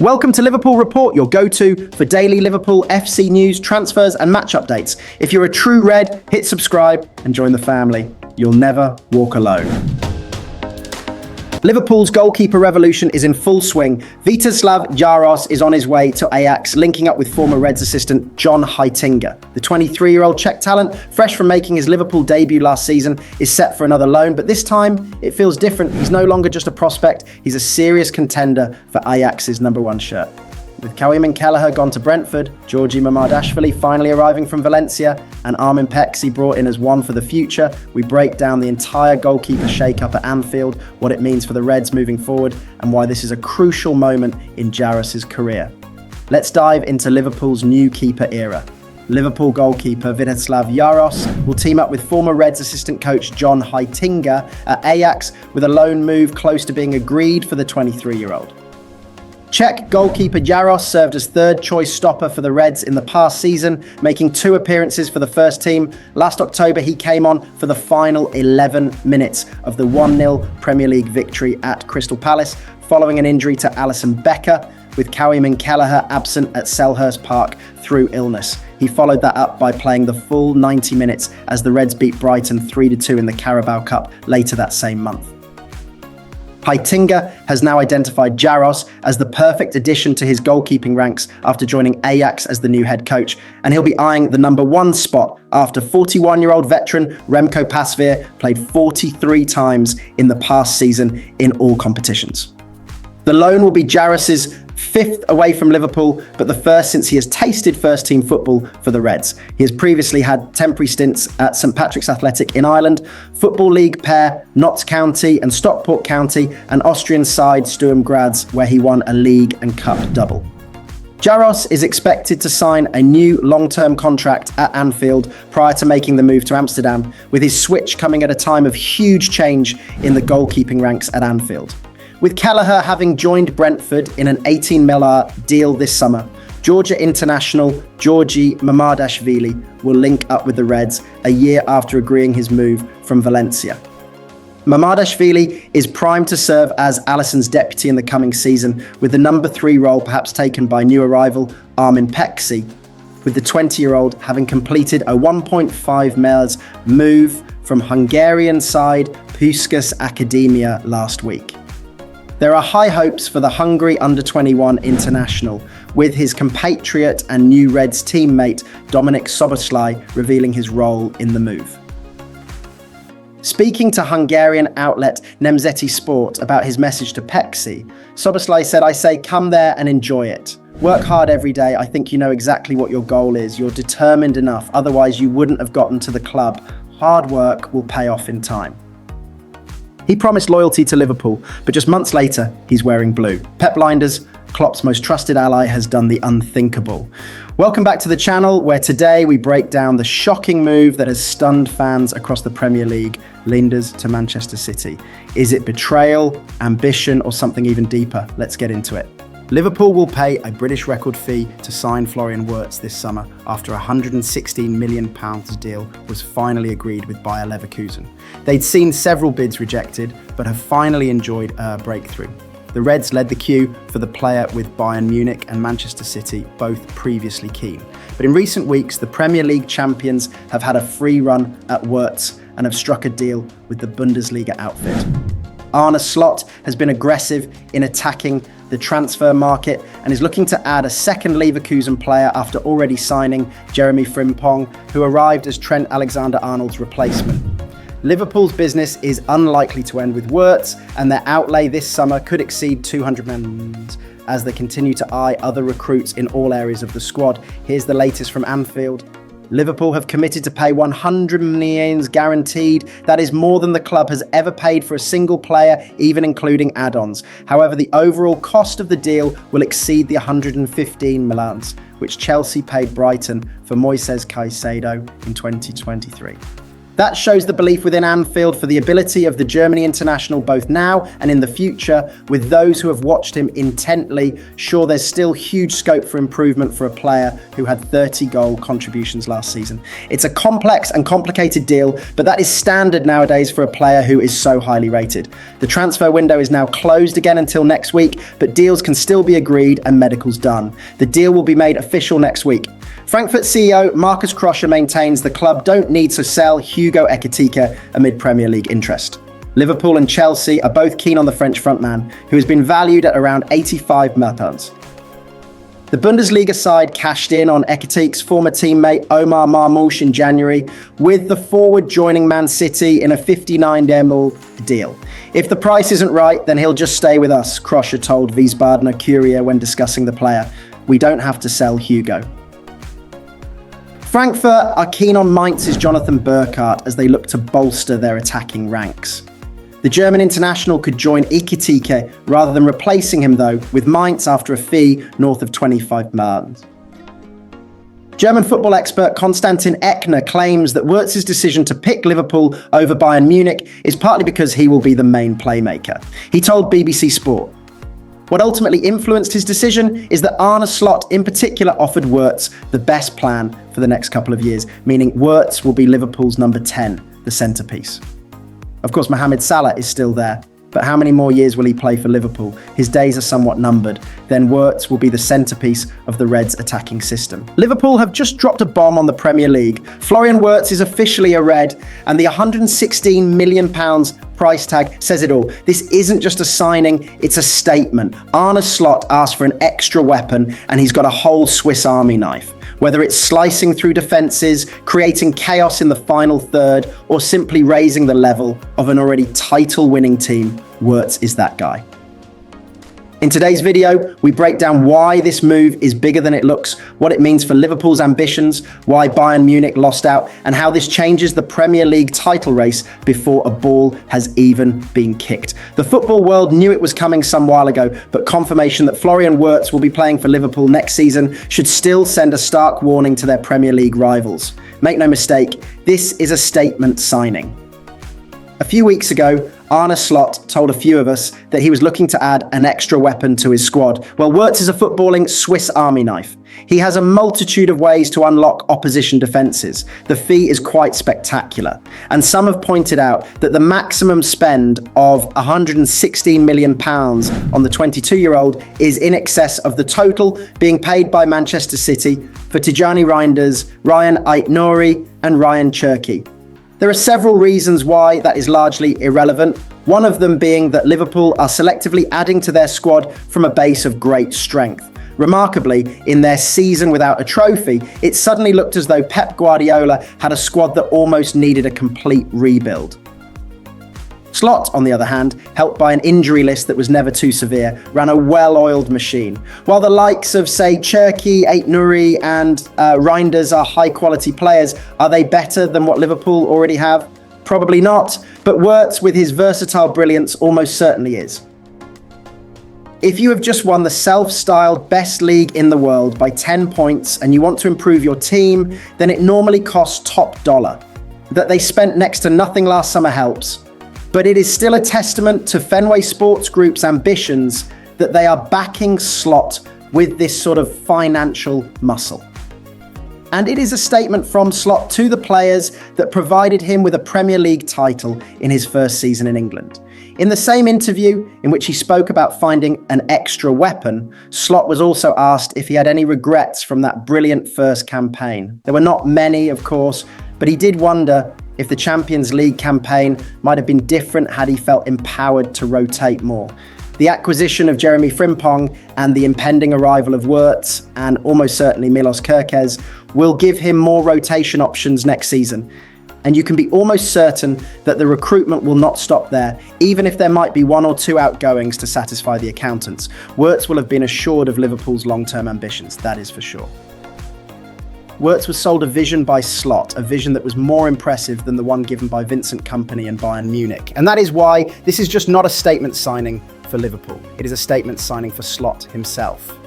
Welcome to Liverpool Report, your go-to for daily Liverpool FC news, transfers and match updates. If you're a true Red, hit subscribe and join the family. You'll never walk alone. Liverpool's goalkeeper revolution is in full swing. Vítězslav Jaros is on his way to Ajax, linking up with former Reds assistant John Heitinga. The 23-year-old Czech talent, fresh from making his Liverpool debut last season, is set for another loan, but this time it feels different. He's no longer just a prospect, he's a serious contender for Ajax's #1 shirt. With Kawhi Kelleher gone to Brentford, Georgi Mamardashvili finally arriving from Valencia, and Armin Peksi brought in as one for the future, we break down the entire goalkeeper shake-up at Anfield, what it means for the Reds moving forward, and why this is a crucial moment in Jaros' career. Let's dive into Liverpool's new keeper era. Liverpool goalkeeper Vítězslav Jaros will team up with former Reds assistant coach John Heitinga at Ajax, with a loan move close to being agreed for the 23-year-old. Czech goalkeeper Jaros served as third-choice stopper for the Reds in the past season, making 2 appearances for the first team. Last October, he came on for the final 11 minutes of the 1-0 Premier League victory at Crystal Palace, following an injury to Alisson Becker, with Kawhi Kelleher absent at Selhurst Park through illness. He followed that up by playing the full 90 minutes as the Reds beat Brighton 3-2 in the Carabao Cup later that same month. Heitinga has now identified Jaros as the perfect addition to his goalkeeping ranks after joining Ajax as the new head coach, and he'll be eyeing the #1 spot after 41-year-old veteran Remco Pasveer played 43 times in the past season in all competitions. The loan will be Jaros' 5th away from Liverpool, but the first since he has tasted first-team football for the Reds. He has previously had temporary stints at St Patrick's Athletic in Ireland, Football League pair Notts County and Stockport County, and Austrian side Sturm Graz, where he won a league and cup double. Jaros is expected to sign a new long-term contract at Anfield prior to making the move to Amsterdam, with his switch coming at a time of huge change in the goalkeeping ranks at Anfield. With Kelleher having joined Brentford in an 18 million deal this summer, Georgia international Georgi Mamardashvili will link up with the Reds a year after agreeing his move from Valencia. Mamardashvili is primed to serve as Alisson's deputy in the coming season, with the #3 role perhaps taken by new arrival Armin Peksi, with the 20-year-old having completed a 1.5 million move from Hungarian side Puskás Akadémia last week. There are high hopes for the Hungary under-21 international, with his compatriot and new Reds teammate Dominik Szoboszlai revealing his role in the move. Speaking to Hungarian outlet Nemzeti Sport about his message to Peksi, Szoboszlai said, "I say come there and enjoy it. Work hard every day. I think you know exactly what your goal is. You're determined enough, otherwise you wouldn't have gotten to the club. Hard work will pay off in time." He promised loyalty to Liverpool, but just months later, he's wearing blue. Pep Blinders, Klopp's most trusted ally, has done the unthinkable. Welcome back to the channel, where today we break down the shocking move that has stunned fans across the Premier League, Linders to Manchester City. Is it betrayal, ambition, or something even deeper? Let's get into it. Liverpool will pay a British record fee to sign Florian Wirtz this summer after a £116 million deal was finally agreed with Bayer Leverkusen. They'd seen several bids rejected, but have finally enjoyed a breakthrough. The Reds led the queue for the player, with Bayern Munich and Manchester City both previously keen. But in recent weeks, the Premier League champions have had a free run at Wirtz and have struck a deal with the Bundesliga outfit. Arne Slot has been aggressive in attacking the transfer market and is looking to add a second Leverkusen player after already signing Jeremy Frimpong, who arrived as Trent Alexander-Arnold's replacement. Liverpool's business is unlikely to end with Wirtz, and their outlay this summer could exceed 200 million as they continue to eye other recruits in all areas of the squad. Here's the latest from Anfield. Liverpool have committed to pay 100 million guaranteed. That is more than the club has ever paid for a single player, even including add-ons. However, the overall cost of the deal will exceed the 115 million, which Chelsea paid Brighton for Moises Caicedo in 2023. That shows the belief within Anfield for the ability of the Germany international both now and in the future, with those who have watched him intently. Sure, there's still huge scope for improvement for a player who had 30 goal contributions last season. It's a complex and complicated deal, but that is standard nowadays for a player who is so highly rated. The transfer window is now closed again until next week, but deals can still be agreed and medicals done. The deal will be made official next week. Frankfurt CEO Markus Krösche maintains the club don't need to sell Hugo Ekitike amid Premier League interest. Liverpool and Chelsea are both keen on the French frontman, who has been valued at around £85 million. The Bundesliga side cashed in on Ekitike's former teammate Omar Marmoush in January, with the forward joining Man City in a 59 million deal. If the price isn't right, then he'll just stay with us, Krösche told Wiesbadener Kurier when discussing the player. We don't have to sell Hugo. Frankfurt are keen on Mainz's Jonathan Burkhardt as they look to bolster their attacking ranks. The German international could join Ekitike rather than replacing him, though, with Mainz after a fee north of 25 million. German football expert Konstantin Eckner claims that Wirtz's decision to pick Liverpool over Bayern Munich is partly because he will be the main playmaker. He told BBC Sport, "What ultimately influenced his decision is that Arne Slot in particular offered Wirtz the best plan for the next couple of years, meaning Wirtz will be Liverpool's number 10, the centrepiece." Of course, Mohamed Salah is still there, but how many more years will he play for Liverpool? His days are somewhat numbered. Then Wirtz will be the centrepiece of the Reds' attacking system. Liverpool have just dropped a bomb on the Premier League. Florian Wirtz is officially a Red, and the £116 million price tag says it all. This isn't just a signing, it's a statement. Arne Slot asked for an extra weapon, and he's got a whole Swiss Army knife. Whether it's slicing through defences, creating chaos in the final third, or simply raising the level of an already title-winning team, Wirtz is that guy. In today's video, we break down why this move is bigger than it looks, what it means for Liverpool's ambitions, why Bayern Munich lost out, and how this changes the Premier League title race before a ball has even been kicked. The football world knew it was coming some while ago, but confirmation that Florian Wirtz will be playing for Liverpool next season should still send a stark warning to their Premier League rivals. Make no mistake, this is a statement signing. A few weeks ago, Arne Slot told a few of us that he was looking to add an extra weapon to his squad. Well, Wirtz is a footballing Swiss Army knife. He has a multitude of ways to unlock opposition defences. The fee is quite spectacular. And some have pointed out that the maximum spend of £116 million on the 22-year-old is in excess of the total being paid by Manchester City for Tijani Reinders, Ryan Ait-Nouri and Ryan Cherki. There are several reasons why that is largely irrelevant, one of them being that Liverpool are selectively adding to their squad from a base of great strength. Remarkably, in their season without a trophy, it suddenly looked as though Pep Guardiola had a squad that almost needed a complete rebuild. Slot, on the other hand, helped by an injury list that was never too severe, ran a well-oiled machine. While the likes of, say, Cherki, Ait-Nouri and Reinders are high-quality players, are they better than what Liverpool already have? Probably not, but Wirtz, with his versatile brilliance, almost certainly is. If you have just won the self-styled best league in the world by 10 points and you want to improve your team, then it normally costs top dollar. That they spent next to nothing last summer helps. But it is still a testament to Fenway Sports Group's ambitions that they are backing Slot with this sort of financial muscle. And it is a statement from Slot to the players that provided him with a Premier League title in his first season in England. In the same interview in which he spoke about finding an extra weapon, Slot was also asked if he had any regrets from that brilliant first campaign. There were not many, of course, but he did wonder if the Champions League campaign might have been different had he felt empowered to rotate more. The acquisition of Jeremy Frimpong and the impending arrival of Wirtz and almost certainly Milos Kerkez will give him more rotation options next season. And you can be almost certain that the recruitment will not stop there, even if there might be one or two outgoings to satisfy the accountants. Wirtz will have been assured of Liverpool's long-term ambitions, that is for sure. Wirtz was sold a vision by Slot, a vision that was more impressive than the one given by Vincent Kompany and Bayern Munich. And that is why this is just not a statement signing for Liverpool. It is a statement signing for Slot himself.